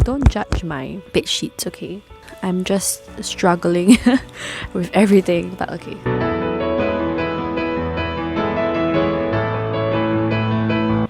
don't judge my bed sheets, okay? I'm just struggling with everything, but okay.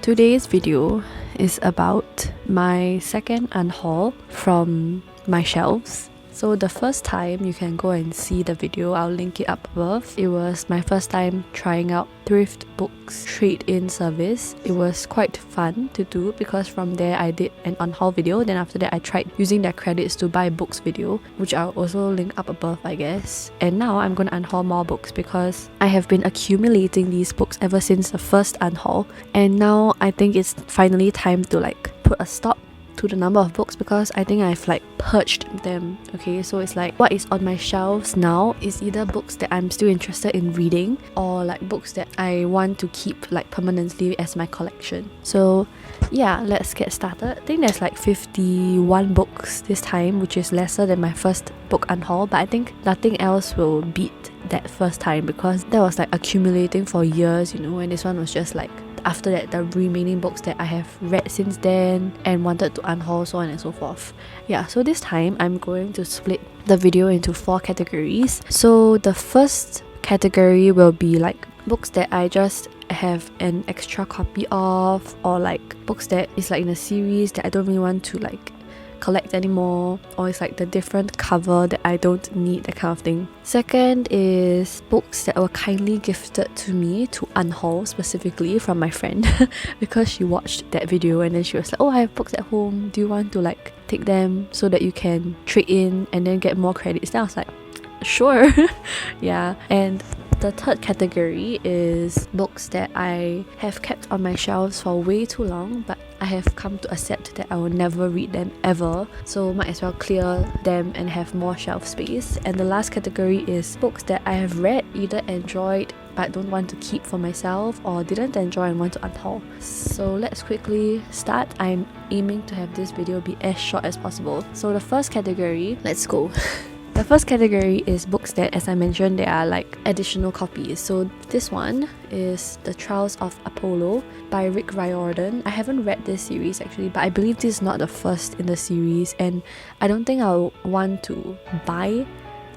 Today's video is about my second unhaul from my shelves. So the first time, you can go and see the video, I'll link it up above. It was my first time trying out thrift books trade-in service. It was quite fun to do because from there I did an unhaul video. Then after that I tried using their credits to buy books video, which I'll also link up above, I guess. And now I'm gonna unhaul more books because I have been accumulating these books ever since the first unhaul. And now I think it's finally time to like put a stop to the number of books because I think I've like purged them. Okay, so it's like what is on my shelves now is either books that I'm still interested in reading or like books that I want to keep like permanently as my collection. So yeah, let's get started. I think there's like 51 books this time, which is lesser than my first book unhaul, but I think nothing else will beat that first time because that was like accumulating for years, you know, and this one was just like after that the remaining books that I have read since then and wanted to unhaul, so on and so forth. Yeah, so this time I'm going to split the video into 4 categories. So the first category will be like books that I just have an extra copy of, or like books that is like in a series that I don't really want to like collect anymore, or it's like the different cover that I don't need, that kind of thing. Second is books that were kindly gifted to me to unhaul, specifically from my friend because she watched that video and then she was like, oh, I have books at home, do you want to like take them so that you can trade in and then get more credits? Then I was like, sure. Yeah. And the third category is books that I have kept on my shelves for way too long, but I have come to accept that I will never read them ever, so might as well clear them and have more shelf space. And the last category is books that I have read, either enjoyed but don't want to keep for myself, or didn't enjoy and want to unhaul. So let's quickly start. I'm aiming to have this video be as short as possible. So the first category, let's go. The first category is books that, as I mentioned, they are like additional copies. So this one is The Trials of Apollo by Rick Riordan. I haven't read this series actually, but I believe this is not the first in the series, and I don't think I'll want to buy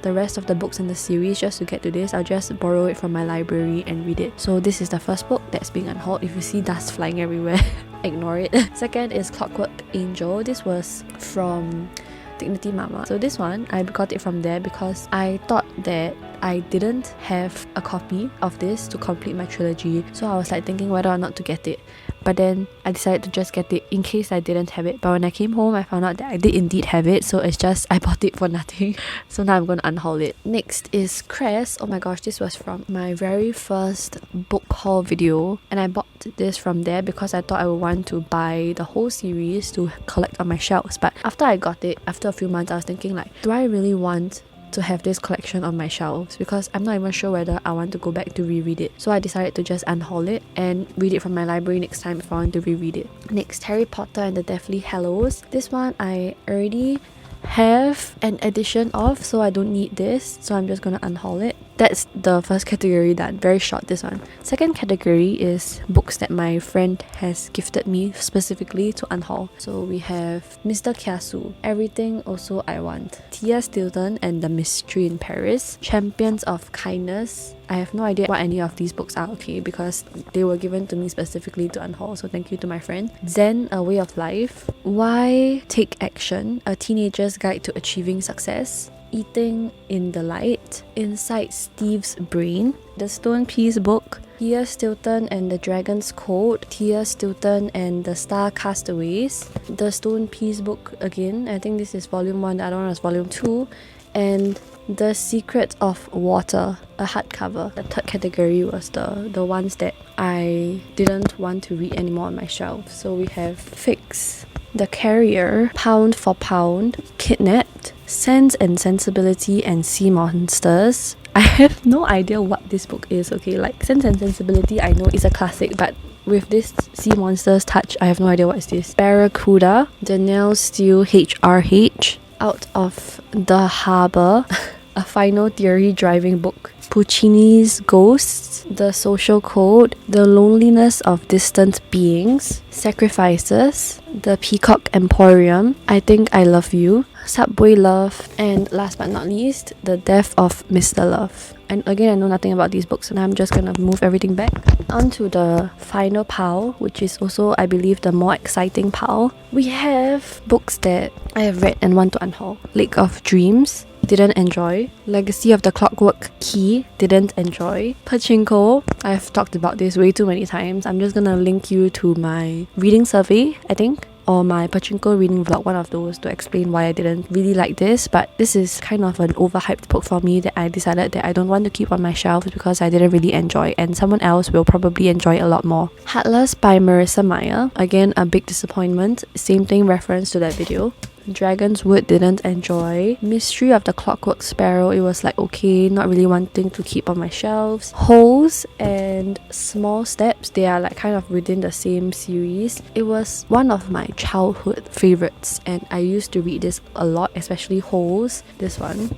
the rest of the books in the series just to get to this. I'll just borrow it from my library and read it. So this is the first book that's being unhauled. If you see dust flying everywhere, ignore it. Second is Clockwork Angel. This was from Dignity Mama. So this one, I got it from there because I thought that I didn't have a copy of this to complete my trilogy. So I was like thinking whether or not to get it. But then I decided to just get it in case I didn't have it. But when I came home, I found out that I did indeed have it. So it's just, I bought it for nothing. So now I'm going to unhaul it. Next is Cress. Oh my gosh, this was from my very first book haul video. And I bought this from there because I thought I would want to buy the whole series to collect on my shelves. But after I got it, after a few months, I was thinking like, do I really want to have this collection on my shelves? Because I'm not even sure whether I want to go back to reread it. So I decided to just unhaul it and read it from my library next time if I want to reread it. Next, Harry Potter and the Deathly Hallows. This one I already have an edition of, so I don't need this, so I'm just gonna unhaul it. That's the first category done. Very short, this one. Second category is books that my friend has gifted me specifically to unhaul. So we have Mr. Kiasu, Everything Also I Want, Tia Stilton and the Mystery in Paris, Champions of Kindness. I have no idea what any of these books are, okay, because they were given to me specifically to unhaul, so thank you to my friend. Zen, A Way of Life, Why Take Action, A Teenager's Guide to Achieving Success, Eating in the Light, Inside Steve's Brain, The Stone Peace Book, Tia Stilton and the Dragon's Code, Tia Stilton and the Star Castaways, The Stone Peace Book again, I think this is volume 1, the other one was volume 2, and The Secret of Water, a hardcover. The third category was the ones that I didn't want to read anymore on my shelf. So we have Fix, The Carrier, Pound for Pound, Kidnapped, Sense and Sensibility and Sea Monsters. I have no idea what this book is, okay? Like Sense and Sensibility, I know is a classic, but with this Sea Monsters touch, I have no idea what is this. Barracuda, Danielle Steele HRH, Out of the Harbour, a Final Theory driving book. Puccini's Ghosts, The Social Code, The Loneliness of Distant Beings, Sacrifices, The Peacock Emporium, I Think I Love You, Subway Love, and last but not least, The Death of Mr. Love. And again, I know nothing about these books, and I'm just gonna move everything back. On to the final pile, which is also, I believe, the more exciting pile. We have books that I have read and want to unhaul. Lake of Dreams, didn't enjoy. Legacy of the Clockwork Key, didn't enjoy. Pachinko, I've talked about this way too many times. I'm just gonna link you to my reading survey, I think, or my Pachinko reading vlog, one of those, to explain why I didn't really like this. But this is kind of an overhyped book for me that I decided that I don't want to keep on my shelves because I didn't really enjoy, and someone else will probably enjoy a lot more. Heartless by Marissa Meyer, again a big disappointment, same thing reference to that video. Dragon's Wood, didn't enjoy. Mystery of the Clockwork Sparrow, it was like okay, not really wanting to keep on my shelves. Holes and Small Steps, they are like kind of within the same series. It was one of my childhood favorites and I used to read this a lot, especially Holes, this one.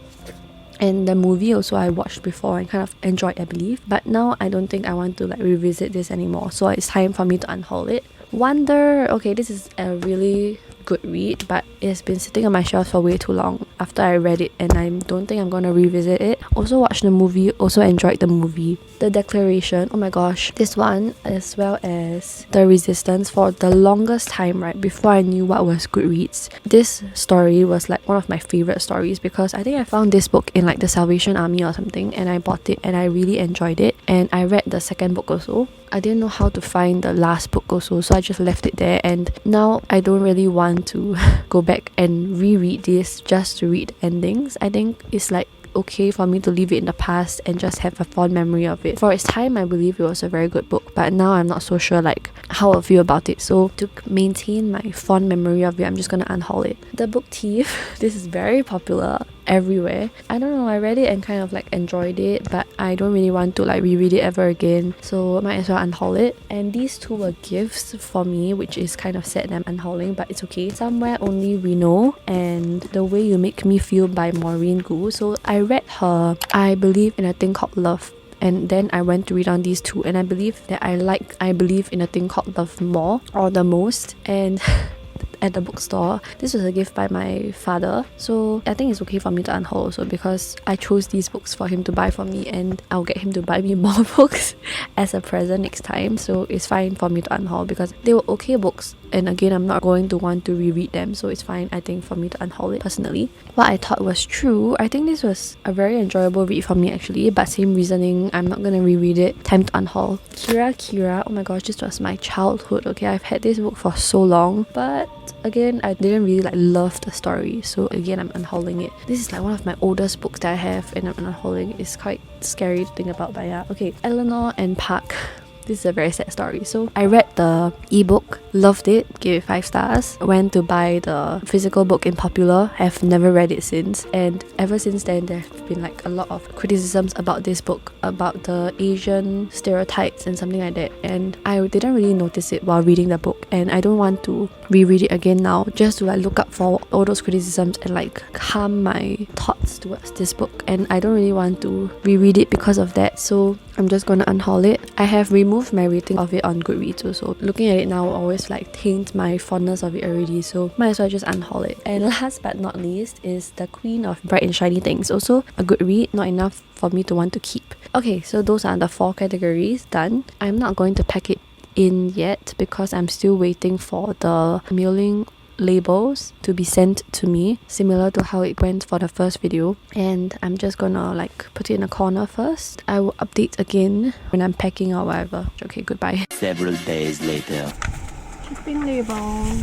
And the movie also I watched before and kind of enjoyed, I believe. But now I don't think I want to like revisit this anymore, so it's time for me to unhaul it. Wonder, okay, this is a really good read, but it has been sitting on my shelf for way too long after I read it, and I don't think I'm gonna revisit it. Also watched the movie, also enjoyed the movie. The Declaration, oh my gosh, this one, as well as The Resistance, for the longest time, right, before I knew what was Goodreads, this story was like one of my favorite stories because I think I found this book in like the Salvation Army or something, and I bought it and I really enjoyed it, and I read the second book also. I didn't know how to find the last book also, so I just left it there, and now I don't really want to go back and reread this just to read endings. I think it's like okay for me to leave it in the past and just have a fond memory of it. For its time, I believe it was a very good book, but now I'm not so sure like how I feel about it. So to maintain my fond memory of it, I'm just gonna unhaul it. The Book Thief, this is very popular everywhere. I don't know, I read it and kind of like enjoyed it, but I don't really want to like reread it ever again, so might as well unhaul it. And these two were gifts for me, which is kind of sad that I'm unhauling, but it's okay. Somewhere Only We Know and The Way You Make Me Feel by Maureen Gu. So I read her I Believe in a Thing Called Love, and then I went to read on these two, and I believe that I Believe in a Thing Called Love more, or the most. And at the bookstore, this was a gift by my father, so I think it's okay for me to unhaul also because I chose these books for him to buy for me, and I'll get him to buy me more books as a present next time, so it's fine for me to unhaul because they were okay books, and again, I'm not going to want to reread them, so it's fine, I think, for me to unhaul it personally. What I thought was true, I think this was a very enjoyable read for me actually, but same reasoning, I'm not gonna reread it, time to unhaul. Kira, oh my gosh, this was my childhood, okay, I've had this book for so long, but again, I didn't really like love the story, so again, I'm unhauling it. This is like one of my oldest books that I have, and I'm unhauling. It's quite scary to think about, but yeah. Okay, Eleanor and Park. This is a very sad story. So I read the ebook, loved it, gave it 5 stars. Went to buy the physical book in Popular, have never read it since, and ever since then there have been like a lot of criticisms about this book, about the Asian stereotypes and something like that, and I didn't really notice it while reading the book, and I don't want to reread it again now just to like look up for all those criticisms and like harm my thoughts towards this book, and I don't really want to reread it because of that, so I'm just gonna unhaul it. I have removed my rating of it on Goodreads also. Looking at it now always like taint my fondness of it already, so might as well just unhaul it. And last but not least is The Queen of Bright and Shiny Things. Also a good read, not enough for me to want to keep. Okay, so those are the 4 categories done. I'm not going to pack it in yet because I'm still waiting for the mailing labels to be sent to me, similar to how it went for the first video, and I'm just gonna like put it in a corner first. I will update again when I'm packing or whatever. Okay, goodbye. Several days later. Shipping label.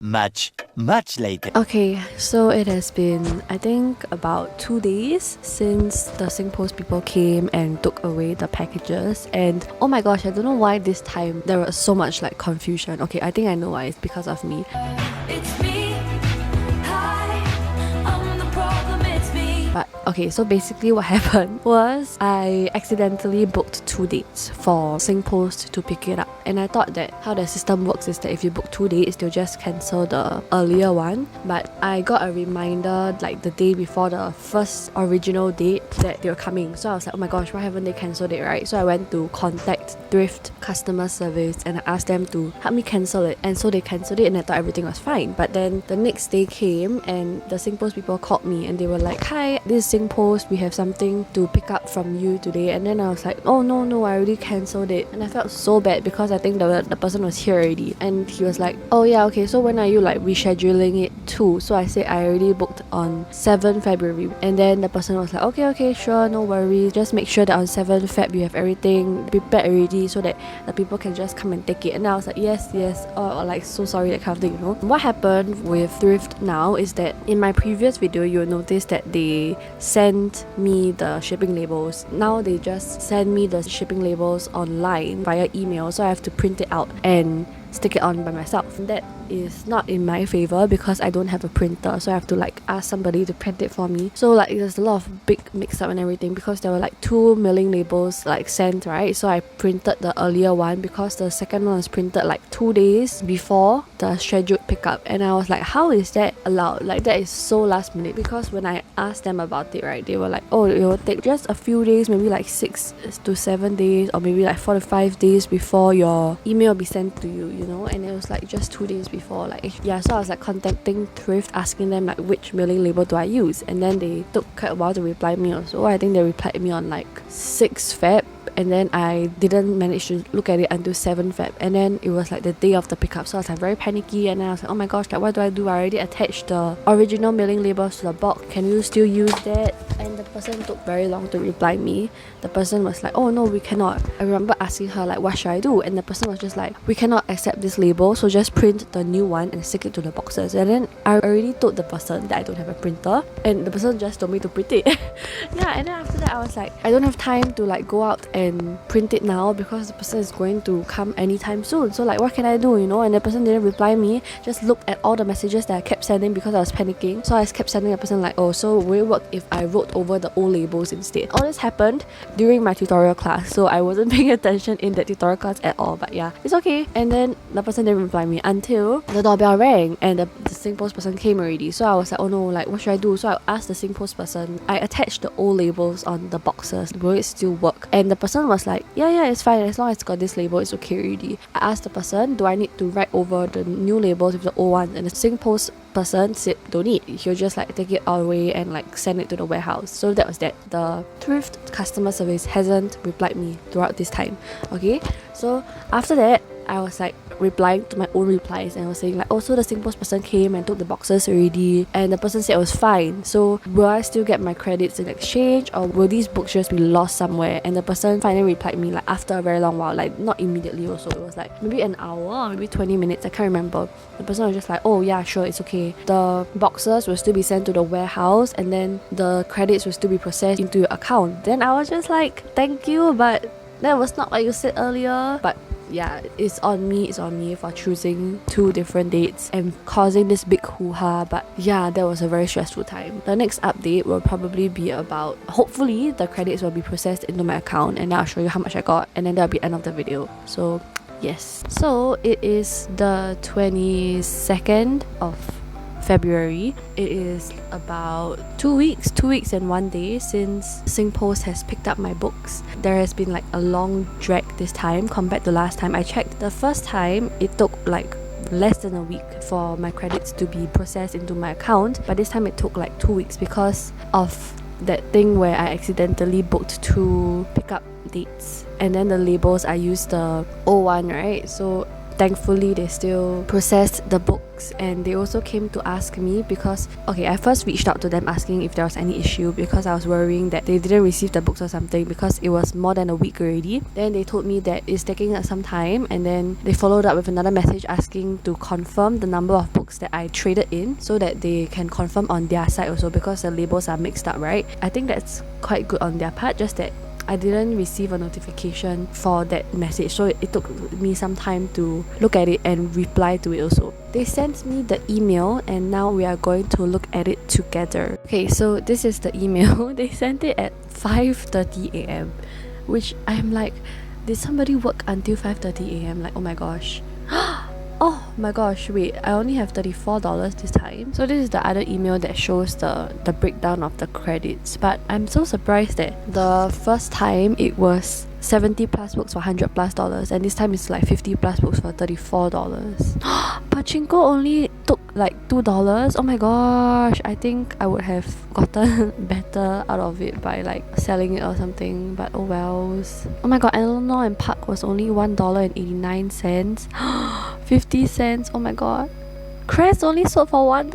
much later. Okay, so it has been, I think, about 2 days since the SingPost people came and took away the packages. And oh my gosh, I don't know why this time there was so much like confusion. Okay, I think I know why. It's because of me. It's me. Hi, I'm the problem, it's me. But okay, so basically what happened was I accidentally booked 2 dates for SingPost to pick it up. And I thought that how the system works is that if you book 2 dates, they'll just cancel the earlier one. But I got a reminder like the day before the first original date that they were coming. So I was like, oh my gosh, why haven't they cancelled it, right? So I went to contact thryft customer service and I asked them to help me cancel it. And so they cancelled it and I thought everything was fine. But then the next day came and the SingPost people called me and they were like, hi, this is SingPost, we have something to pick up from you today. And then I was like, oh no, I already cancelled it. And I felt so bad because I think the person was here already. And he was like, oh yeah, okay, so when are you like rescheduling it to? So I said I already booked on 7 February. And then the person was like, okay, sure, no worries. Just make sure that on 7 Feb you have everything prepared already so that the people can just come and take it. And I was like, yes, or like so sorry, that kind of thing, you know. What happened with thryft now is that in my previous video you'll notice that they sent me the shipping labels. Now they just send me the shipping labels online via email, so I have to print it out and stick it on by myself. That is not in my favor because I don't have a printer, so I have to like ask somebody to print it for me. So like there's a lot of big mix up and everything because there were like 2 mailing labels like sent, right? So I printed the earlier one because the second one was printed like 2 days before the scheduled pickup. And I was like, how is that allowed? Like that is so last minute. Because when I asked them about it, right, they were like, oh, it will take just a few days, maybe like 6 to 7 days or maybe like 4 to 5 days before your email will be sent to you, you know. And it was like just 2 days before, like, yeah. So I was like contacting thryft, asking them like which mailing label do I use, and then they took quite a while to reply me also. I think they replied me on like 6 Feb, and then I didn't manage to look at it until 7 Feb, and then it was like the day of the pickup. So I was like very panicky, and then I was like, oh my gosh, like what do? I already attached the original mailing labels to the box, can you still use that? And the person took very long to reply me. The person was like, oh no, we cannot. I remember asking her like, what should I do? And the person was just like, we cannot accept this label, so just print the new one and stick it to the boxes. And then I already told the person that I don't have a printer, and the person just told me to print it. Yeah, and then after that I was like, I don't have time to like go out and print it now because the person is going to come anytime soon. So like what can I do, you know? And the person didn't reply me, just looked at all the messages that I kept sending because I was panicking. So I kept sending the person like, oh, so will it work if I wrote over the old labels instead? All this happened during my tutorial class, so I wasn't paying attention in that tutorial class at all, but yeah, it's okay. And then the person didn't reply me until the doorbell rang and the SingPost person came already. So I was like, oh no, like what should I do? So I asked the SingPost person, I attached the old labels on the boxes, will it still work? And the person was like, yeah, it's fine, as long as it's got this label, it's okay already. I asked the person, do I need to write over the new labels with the old ones? And the SingPost person said don't need, he'll just like take it all away and like send it to the warehouse. So that was that. The thryft customer service hasn't replied me throughout this time. Okay, so after that I was like replying to my own replies and I was saying like, oh, so the SingPost person came and took the boxes already, and the person said it was fine, so will I still get my credits in exchange or will these books just be lost somewhere? And the person finally replied me like after a very long while, like not immediately also, it was like maybe an hour or maybe 20 minutes, I can't remember. The person was just like, oh yeah, sure, it's okay, the boxes will still be sent to the warehouse and then the credits will still be processed into your account. Then I was just like, thank you, but that was not what you said earlier. But yeah, it's on me for choosing 2 different dates and causing this big hoo-ha. But yeah, that was a very stressful time. The next update will probably be about, hopefully the credits will be processed into my account and then I'll show you how much I got, and then that'll be end of the video. So yes, so it is the 22nd of February. It is about 2 weeks and 1 day since SingPost has picked up my books. There has been like a long drag this time compared to last time I checked. The first time it took like less than a week for my credits to be processed into my account, but this time it took like 2 weeks because of that thing where I accidentally booked 2 pickup dates and then the labels I used the old one, right? So thankfully they still processed the books, and they also came to ask me because I first reached out to them asking if there was any issue because I was worrying that they didn't receive the books or something because it was more than a week already. Then they told me that it's taking some time, and then they followed up with another message asking to confirm the number of books that I traded in so that they can confirm on their side also, because the labels are mixed up, right? I think that's quite good on their part, just that I didn't receive a notification for that message, so it took me some time to look at it and reply to it also. They sent me the email, and now we are going to look at it together. Okay, so this is the email. They sent it at 5:30 a.m, which I'm like, did somebody work until 5:30 a.m? Like, oh my gosh. Oh my gosh, wait, I only have $34 this time. So this is the other email that shows the breakdown of the credits. But I'm so surprised that the first time it was 70 plus books for $100+, and this time it's like 50 plus books for $34. Pachinko only took like $2. Oh my gosh, I think I would have gotten better out of it by like selling it or something, but oh wells. Oh my god, Eleanor and Park was only $1.89. 50 cents. Oh my god. Crest only sold for $1.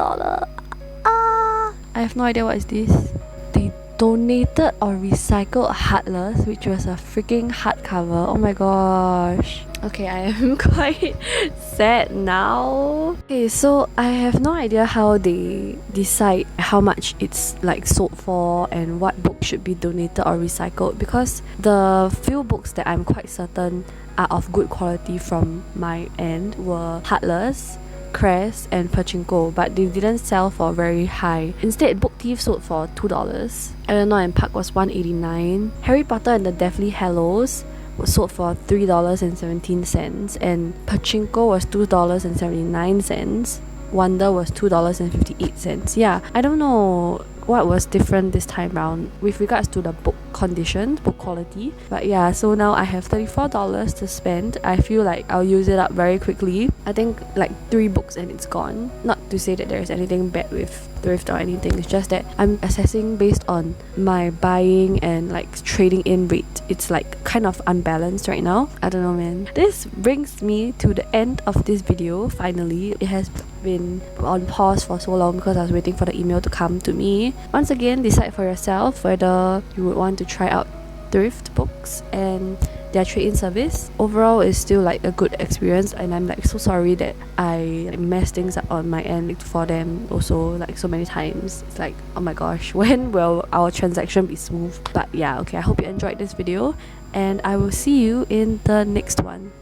I have no idea what is this. They donated or recycled Heartless, which was a freaking hardcover. Oh my gosh. Okay, I am quite sad now. Okay, so I have no idea how they decide how much it's like sold for and what book should be donated or recycled, because the few books that I'm quite certain are of good quality from my end were Heartless, Crest, and Pachinko, but they didn't sell for very high. Instead, Book Thief sold for $2. Eleanor and Park was $1.89. Harry Potter and the Deathly Hallows was sold for $3.17, and Pachinko was $2.79. Wonder was $2.58. Yeah, I don't know what was different this time round with regards to the book condition, book quality. But yeah, so now I have $34 to spend. I feel like I'll use it up very quickly. I think like 3 books and it's gone. Not to say that there's anything bad with thrift or anything, it's just that I'm assessing based on my buying and like trading in rate. It's like kind of unbalanced right now. I don't know, man. This brings me to the end of this video. Finally, it has been on pause for so long because I was waiting for the email to come to me. Once again, decide for yourself whether you would want to try out thrift books and their trade-in service. Overall, it's still like a good experience, and I'm like so sorry that I like, messed things up on my end for them also like so many times. It's like, oh my gosh, when will our transaction be smooth? But yeah, okay, I hope you enjoyed this video, and I will see you in the next one.